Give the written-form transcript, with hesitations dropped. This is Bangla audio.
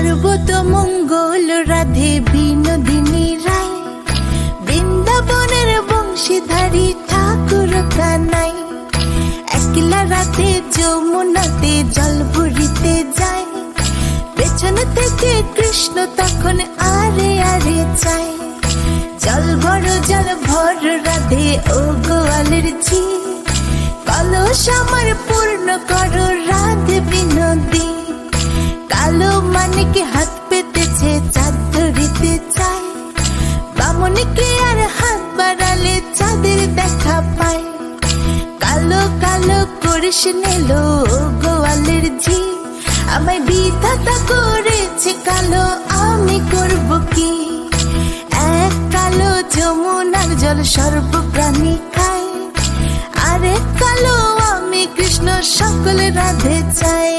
সর্বতমঙ্গল রাধে বিনোদিনী রায়, বৃন্দাবনের বংশীধারী ঠাকুর কানাই। একলা রাতে যমুনাতে জল ভরিতে যায়, পেছন থেকে কৃষ্ণ তখন আরে আরে চায়। জল ভর রাধে ও গোয়ালের ঝি, কলস আমার পূর্ণ করো রাধে বিনোদী। কালো মানিকে হাত পেতেছে চাঁদ ধরিতে চায়, বামনকে আর হাত বাড়ালে চাঁদের দেখা পায়। কালো কালো করিস নেলো গোয়ালের ঝি, আমায় বিধাতা করেছে কালো, আমি করব কি? এক কালো যমুনার জল সর্ব প্রাণী খায়, আরেক কালো আমি কৃষ্ণ সকল রাধে চাই।